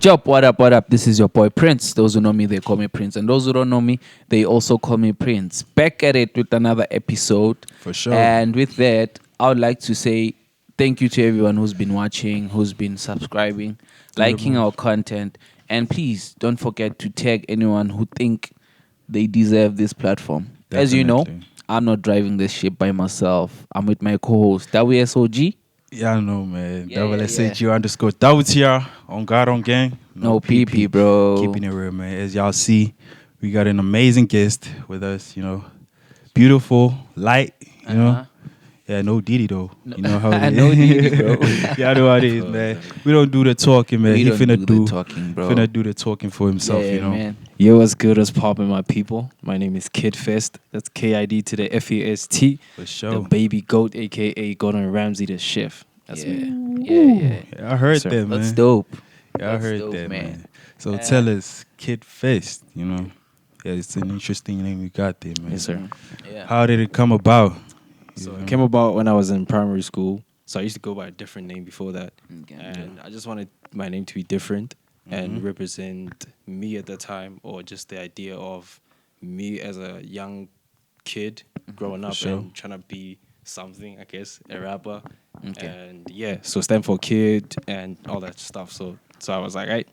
Chop, what up, what up? This is your boy Prince. Those who know me, they call me Prince. And those who don't know me, they also call me Prince. Back at it with another episode. For sure. And with that, I would like to say thank you to everyone who's been watching, who's been subscribing, liking our content. And please don't forget to tag anyone who think they deserve this platform. As you know, Definitely. I'm not driving this ship by myself. I'm with my co-host, WSOG. Yeah, I know, man. Yeah, Double yeah, SHU underscore double TR on God on gang. No PP, bro. Keeping it real, man. As y'all see, we got an amazing guest with us, Beautiful, light, Uh-huh. Yeah, no Diddy though. You know how it is. No Diddy, bro. Yeah, I know how it is, man. We don't do the talking, man. We He don't finna do the talking, bro. Finna do the talking for himself, Man. Yo, what's good? What's poppin', my people? My name is Kid Fest. That's KID to the FEST. For The sure. baby goat, aka Gordon Ramsay, the chef. That's me. Yeah. Yeah, I heard Sir. that, man. That's dope. Yeah, I That's heard dope, that, man. man. So tell us, Kid Fest, Yeah, it's an interesting name you got there, man. Yes, sir. Yeah. How did it come about? So it came about when I was in primary school. So I used to go by a different name before that. Okay. And I just wanted my name to be different and represent me at the time, or just the idea of me as a young kid growing up Sure. and trying to be something, I guess, a rapper. Okay. And yeah, so stand for kid and all that stuff. So I was like,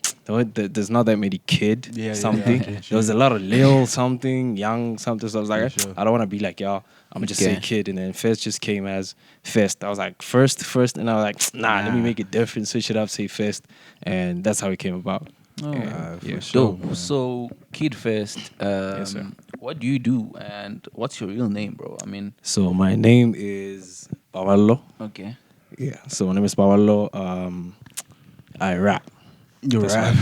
there's not that many kid something. I get you. There was a lot of Lil something, young something. So I was like, Sure. I don't want to be like y'all. I'm gonna just Okay. say kid. And then Fest just came as Fest. I was like, first. And I was like, let me make it different. Switch it up, say Fest. And that's how it came about. Oh, And, for sure. Dope. So, Kid Fest, Yes, sir. what do you do and what's your real name, bro? I mean, So my name is Paolo. okay. Yeah. So my name is Paolo. I rap. You That's rap.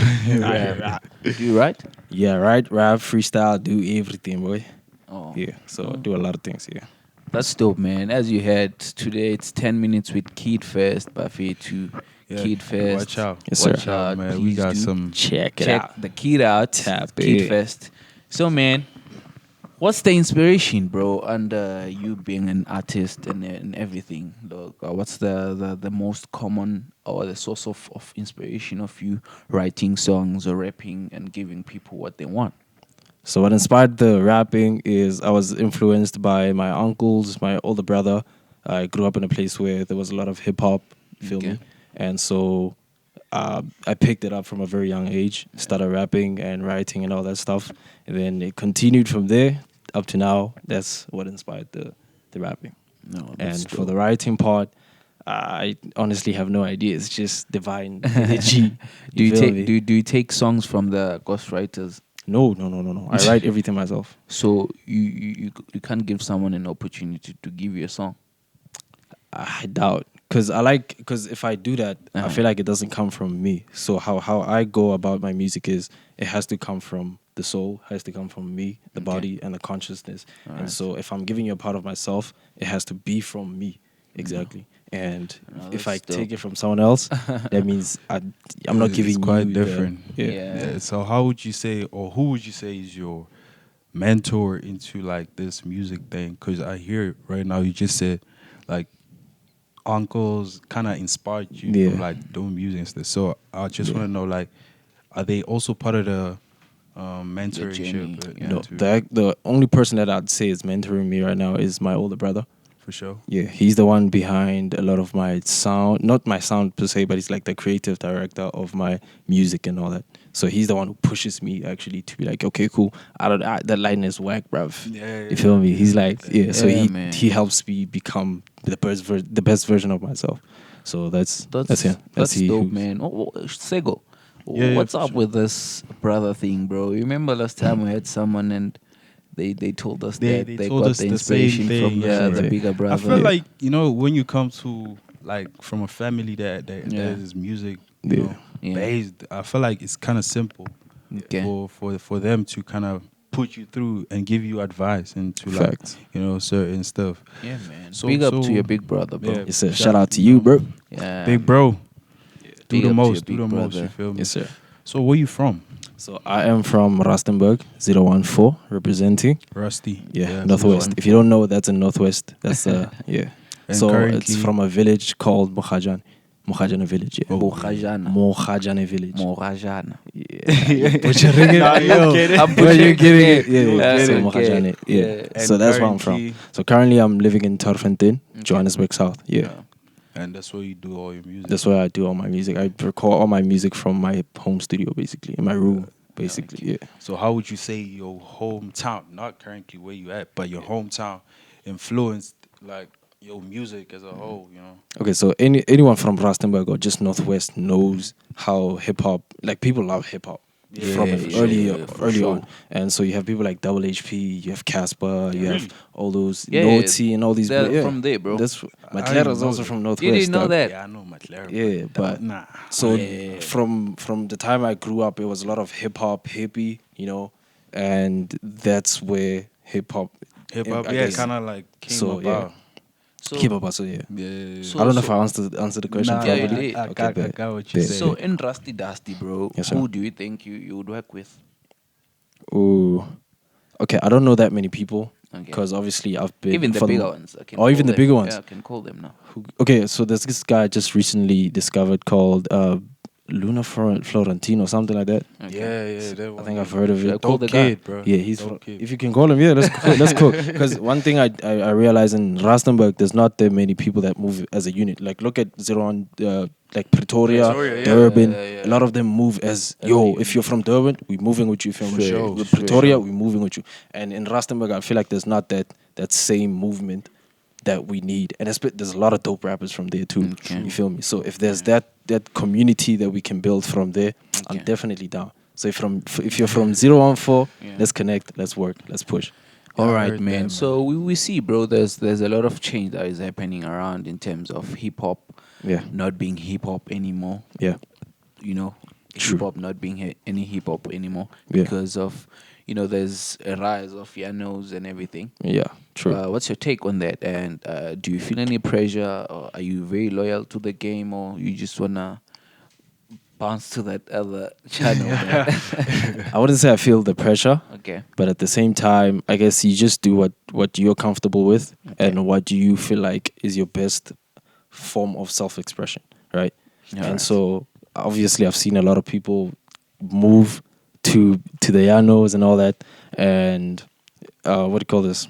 I rap. Do you write? Yeah, right. Rap, freestyle, do everything, boy. Oh, Yeah. So I do a lot of things. Yeah. that's dope, man. As you heard, today it's 10 minutes with Kid Fest, Buffet to Yeah, Kid Fest. Watch out. Yes, sir. Watch out, man. We Please got do. some. Check it Check out. the Kid out. Tap Kid it. Fest. So, man, what's the inspiration, bro, under you being an artist and everything? What's the most common or the source of inspiration of you writing songs or rapping and giving people what they want? So what inspired the rapping is I was influenced by my uncles, my older brother. I grew up in a place where there was a lot of hip hop, feel Okay. me? And so I picked it up from a very young age, started rapping and writing and all that stuff. And then it continued from there up to now. That's what inspired the rapping. No, And for the writing part, I honestly have no idea. It's just divine energy. do you feel take me? do you take songs from the ghostwriters? No. I write everything myself. So you can't give someone an opportunity to give you a song. I doubt, because if I do that, I feel like it doesn't come from me. So how I go about my music is it has to come from the soul, has to come from me, the body, and the consciousness. And so if I'm giving you a part of myself, it has to be from me, exactly. And if I that's dope. take it from someone else, that means I'm not It's giving quite you different. The, Yeah. So how would you say, or who would you say is your mentor into like this music thing? Because I hear right now you just said like uncles kind of inspired you from like doing music and stuff. So I just want to know, like, are they also part of the journey, mentorship? yeah. No, the only person that I'd say is mentoring me right now is my older brother. For sure. Yeah, he's the one behind a lot of my sound. Not my sound per se, but he's like the creative director of my music and all that. So he's the one who pushes me actually to be like, okay, cool. That line is whack, bruv. Yeah, You feel me? He's like, so Yeah, man. he helps me become the best version of myself. So that's him. That's he dope, who's- man. Sego, Yeah, what's for up sure. with this brother thing, bro? You remember last time we had someone and they told us They that they told got us the the same inspiration thing, from yeah, the right. bigger brother. I feel like when you come to like from a family that is music, Yeah. based. I feel like it's kind of simple Okay. for them to kind of put you through and give you advice and to like Facts. certain stuff. Yeah, man. So- Big up so- to your big brother, bro. Yeah. Yes, sir. Shout out to you, bro. Yeah. Big bro, Big do up the to most, your do the big most. You brother. feel me? Yes, sir. So where you from? So I am from Rustenburg, 014, representing. Rusty. Yeah, Northwest. If you don't know, that's in Northwest. That's yeah. And So currently- it's from a village called Mohajan. Mokgajane village. Yeah. Bokgajana. Mokgajane village. Morajana. Yeah. Butchering it. Nah, yo. I'm But you're butchering getting it. it. Yeah. So Okay. Mokgajane. Yeah. Yeah. So And that's where I'm from. currently, So currently I'm living in Torfentin, Johannesburg South. Yeah. and that's where you do all your music. That's where I do all my music. I record all my music from my home studio, basically, in my room, basically. Yeah. So how would you say your hometown, not currently where you at, but your hometown influenced like your music as a whole, you know? Okay, so anyone from Rustenburg or just Northwest knows how hip hop, like people love hip hop. From Yeah, it yeah, early yeah, for early sure. on, and so you have people like Double HP, you have Casper, you have Really? all those Yeah, Naughty and all these. they're from there, bro. That's I Maclera didn't is know also that. from You Northwest. didn't know dog. that? Yeah, I know McLaren. Yeah, but nah. so Yeah. from the time I grew up, it was a lot of hip hop, hippie, and that's where hip hop, Hip hop, I yeah, guess. kind of like came So, yeah. about. So, Hip hop also, yeah. Yeah. So- I don't know if I answered the question Nah, Yeah, you properly. did. I, Okay, got, I bet. got what you Bet. said. so in Rusty Dusty, bro, Yes, sir. who do you think you would work with? Ooh. Okay, I don't know that many people Okay. because obviously I've been Even the for bigger ones. I can or even call the them. bigger ones. Yeah, I can call them now. Okay, so there's this guy I just recently discovered called Luna Florentino, something like that. Okay. Yeah, that I one. think I've heard of Should I it. call Dope the guy? kid, bro. Yeah, he's Dope from, kid. if you can call him, yeah, that's cool. That's cool. Because one thing I realize in Rustenburg, there's not that many people that move as a unit. Like look at Zero on like Pretoria, Pretoria, yeah. Durban. Yeah. A lot of them move as As a yo. unit. If you're from Durban, we're moving with you. If you're from Sure, with sure. Pretoria, we're moving with you. And in Rustenburg, I feel like there's not that same movement that we need. And there's a lot of dope rappers from there too. Okay. You feel me? So if there's that community that we can build from there, I'm Okay. definitely down. So if you're from 014, Yeah. let's connect, let's work, let's push. All I right, heard man. that, man. So we see, bro. There's a lot of change that is happening around in terms of hip hop Yeah. not being hip hop anymore. Yeah. You know, True. hip hop not being any hip hop anymore Yeah. because of there's a rise of pianos and everything. Yeah. True. What's your take on that? And do you feel any pressure, or are you very loyal to the game, or you just wanna bounce to that other channel? man? I wouldn't say I feel the pressure, Okay. but at the same time, I guess you just do what you're comfortable with and what you feel like is your best form of self-expression, right? Yeah, and right. so obviously I've seen a lot of people move to the Yanos and all that, and what do you call this?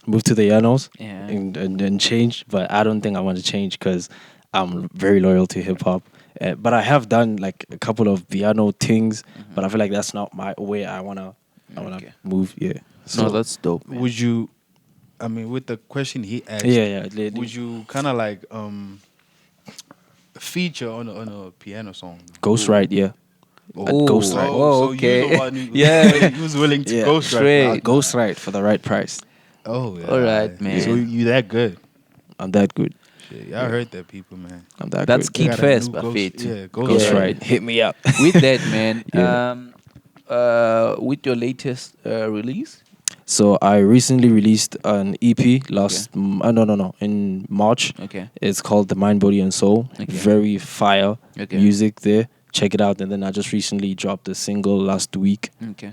Move to the Yanos Yeah. and change, but I don't think I want to change because I'm very loyal to hip hop. But I have done like a couple of piano things, but I feel like that's not my way. I wanna Okay. move. Yeah. No, that's dope, man. Would you, I mean, with the question he asked, Yeah. would you kind of like feature on a piano song? Ghostwrite? Yeah. Oh, Ghostwrite. oh, so okay. you the one who, Yeah. who's willing to Yeah. ghostwrite? Straight. Ghostwrite for the right price. Oh, yeah. All right, man. So you that good? I'm that good. Shit, yeah, I heard that, people, man. I'm that That's good. They Kid got a Fest, new Buffet. Yeah, Ghostwrite. Hit me up. With that, man. Yeah. With your latest release. So I recently released an EP no, in March. Okay. It's called The Mind, Body and Soul. Okay. Very fire Okay. music there. Check it out. And then I just recently dropped a single last week. Okay.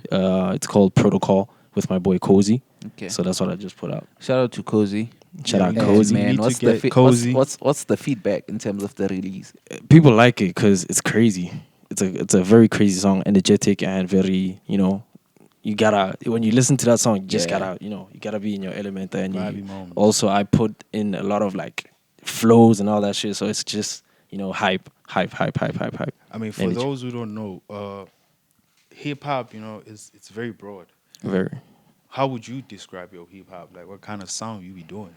It's called Protocol with my boy Cozy. Okay. So that's what I just put out. Shout out to Cozy. Shout out Yeah, Cozy. man. Man, need to what's the get Cozy. what's the feedback in terms of the release? People like it because it's crazy. It's a very crazy song, energetic and very, you gotta, when you listen to that song, you just Yeah. gotta, you gotta be in your element. And Vibey moment. also I put in a lot of like flows and all that shit. So it's just, hype. I mean, for Energy. those who don't know, hip hop, it's very broad. Very. How would you describe your hip hop? Like, what kind of sound you be doing?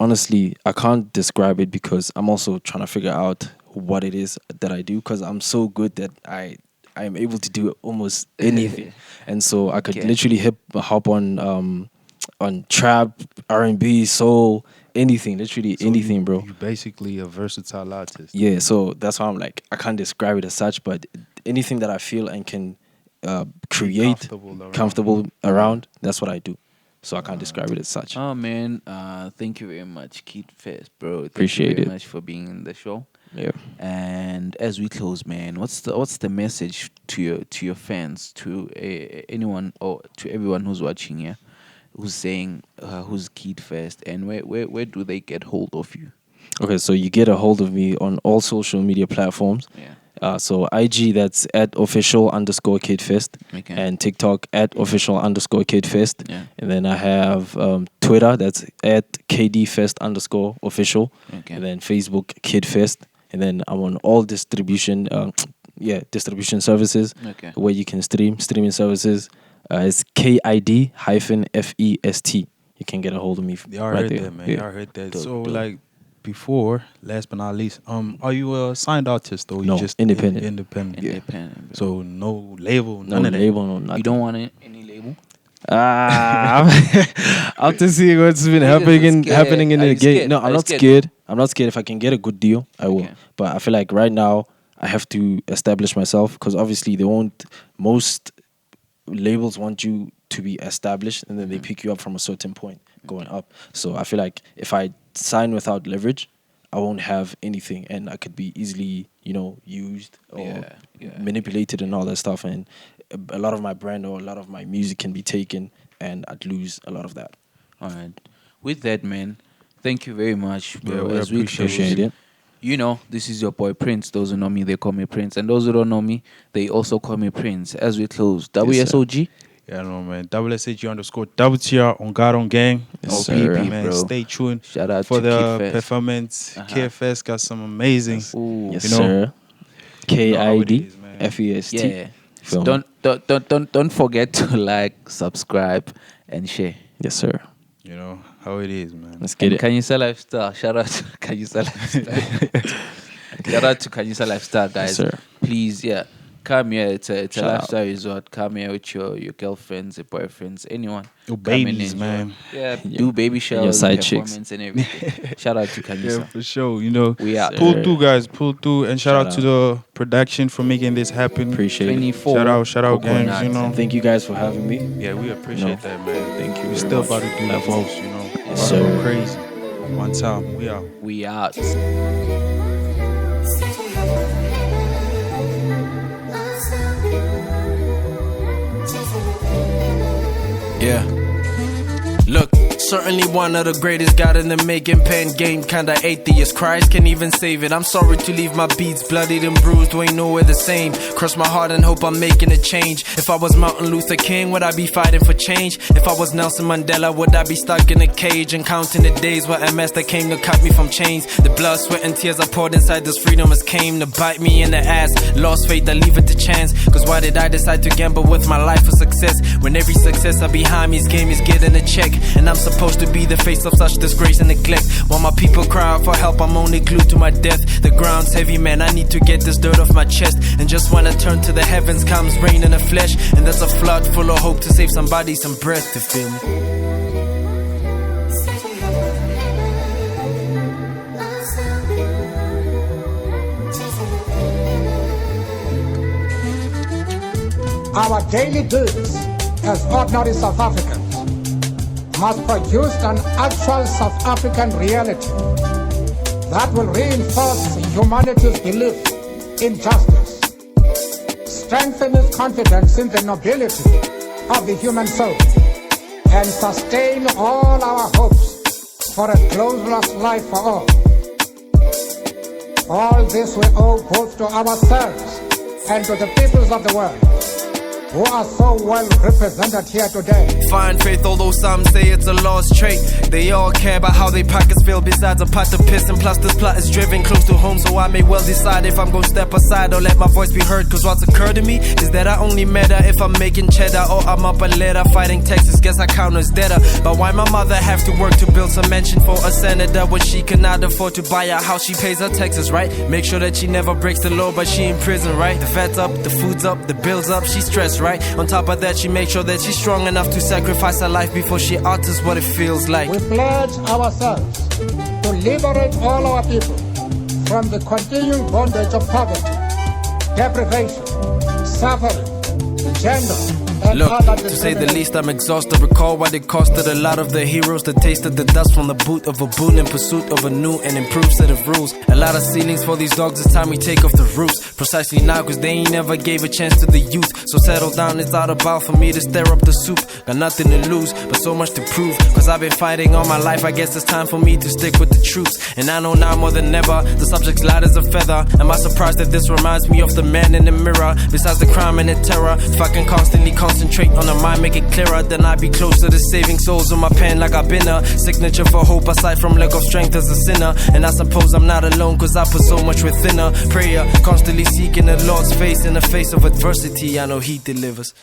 Honestly, I can't describe it because I'm also trying to figure out what it is that I do because I'm so good that I am able to do almost anything. And so I could Okay. literally hop on trap, R&B, soul, anything, literally So anything, you, bro. You basically a versatile artist. Yeah, so that's why I'm like, I can't describe it as such, but anything that I feel and can create comfortable around, that's what I do. So I can't describe it as such. Oh man, thank you very much, Kid Fest, bro. Thank Appreciate you very it. much for being in the show. Yeah. And as we close, man, what's the message to your fans, to anyone or to everyone who's watching here, who's saying who's Kid Fest, and where do they get hold of you? Okay, so you get a hold of me on all social media platforms. Yeah. So IG, that's at official_kidfest, Okay. and TikTok at official_kidfest. Yeah. And then I have Twitter, that's at kdfest_official. Okay. And then Facebook Kidfest. And then I'm on all distribution services Okay. where you can streaming services. It's KID-FEST. You can get a hold of me. Y'all right heard there. that, man. Yeah. Y'all heard that. Dope, So dope. like before, last but not least, are you a signed artist or you No, just independent. Independent. Independent. Bro. So no label, No none of that. label, no nothing. You don't want any label? After seeing what's been Niggas happening are happening in scared. Are the you game. scared? No, Are I'm you not scared? scared. I'm not scared. If I can get a good deal, I will. Okay. But I feel like right now I have to establish myself because obviously they won't. Most labels want you to be established and then they pick you up from a certain point going up. So I feel like if I sign without leverage, I won't have anything and I could be easily, used or Yeah, yeah. manipulated and all that stuff. And a lot of my brand or a lot of my music can be taken and I'd lose a lot of that. All right. With that, man, thank you very much, bro. Yeah, we As we Appreciate close, it. this is your boy Prince. Those who know me, they call me Prince. And those who don't know me, they also call me Prince. As we close, Yes, sir. WSOG. Yeah, no man. WSAG_WTR on God on Gang. Yes, OPP, sir. man. Bro. Stay tuned Shout out for to the Kid Fest. performance. Uh-huh. KFS got some amazing. Ooh. Yes, You know, sir. know how it is, man. KIDFEST. Yeah. Feel So me? don't forget to like, subscribe, and share. Yes, sir. You know how it is, man. Let's get And it. Kanyisa Lifestyle. Shout out to Kanyisa Lifestyle. Shout out to Kanyisa Lifestyle, guys. Yes, sir. Please, yeah. Come here. It's a Shout out. lifestyle resort. Come here with your girlfriends, your boyfriends, anyone. Your Come and babies, enjoy. man. Yeah, Yeah. do baby showers, side performance, and everything. Shout out to Yeah, Kanyisa. for sure. You know, We out. pull Sir. through, guys. Pull through, and shout Shout out to the production for making this happen. Appreciate it. 24. Shout out, gangs. Coconut. You know, And thank you guys for having me. yeah, we appreciate No. that, man. Thank you We very still much. about to do the Love you. most, you know. Yes, About to sir. go crazy. One time, we out. We out. Yeah. Look, certainly one of the greatest, got in the making, pen game, kinda atheist. Christ can even save it. I'm sorry to leave my beats bloodied and bruised, we ain't nowhere the same. Cross my heart and hope I'm making a change. If I was Martin Luther King, would I be fighting for change? If I was Nelson Mandela, would I be stuck in a cage and counting the days where MS that came to cut me from chains? The blood, sweat, and tears I poured inside this freedom has came to bite me in the ass. Lost faith, I leave it to chance. Cause why did I decide to gamble with my life for success? When every success I behind me's game is getting a check. And I'm supposed to be the face of such disgrace and neglect. While my people cry out for help, I'm only glued to my death. The ground's heavy, man, I need to get this dirt off my chest. And just when I turn to the heavens comes rain in the flesh. And that's a flood full of hope to save somebody some breath, to feel me. Our daily deeds as ordinary South Africans must produce an actual South African reality that will reinforce humanity's belief in justice, strengthen its confidence in the nobility of the human soul, and sustain all our hopes for a glorious life for all. All this we owe both to ourselves and to the peoples of the world, who are so well represented here today. Find faith, although some say it's a lost trait. They all care about how they pockets feel besides a pot to piss. And plus this plot is driven close to home, so I may well decide if I'm gonna step aside or let my voice be heard. Cause what's occurred to me is that I only matter if I'm making cheddar or I'm up a ladder fighting Texas. Guess I count as debtor. But why my mother have to work to build some mansion for a senator when she cannot afford to buy a house? She pays her taxes, right? Make sure that she never breaks the law, but she in prison, right? The vet's up, the food's up, the bill's up, she's stressed, right? On top of that, she makes sure that she's strong enough to sacrifice her life before she utters what it feels like. We pledge ourselves to liberate all our people from the continuing bondage of poverty, deprivation, suffering, gender, and Look, other to say the discriminants. least, I'm exhausted. Recall what it costed a lot of the heroes that tasted the dust from the boot of a boon in pursuit of a new and improved set of rules. A lot of ceilings for these dogs, it's time we take off the roofs. Precisely now, cause they ain't never gave a chance to the youth. So settle down, it's not about for me to stir up the soup. Got nothing to lose, but so much to prove. Cause I've been fighting all my life, I guess it's time for me to stick with the truth. And I know now more than ever, the subject's light as a feather. Am I surprised that this reminds me of the man in the mirror? Besides the crime and the terror, if I can constantly concentrate on the mind, make it clearer, then I'd be closer to saving souls with my pen like I've been a signature for hope aside from lack of strength as a sinner. And I suppose I'm not alone cause I put so much within her. Prayer, constantly seeking the Lord's face in the face of adversity, I know He delivers.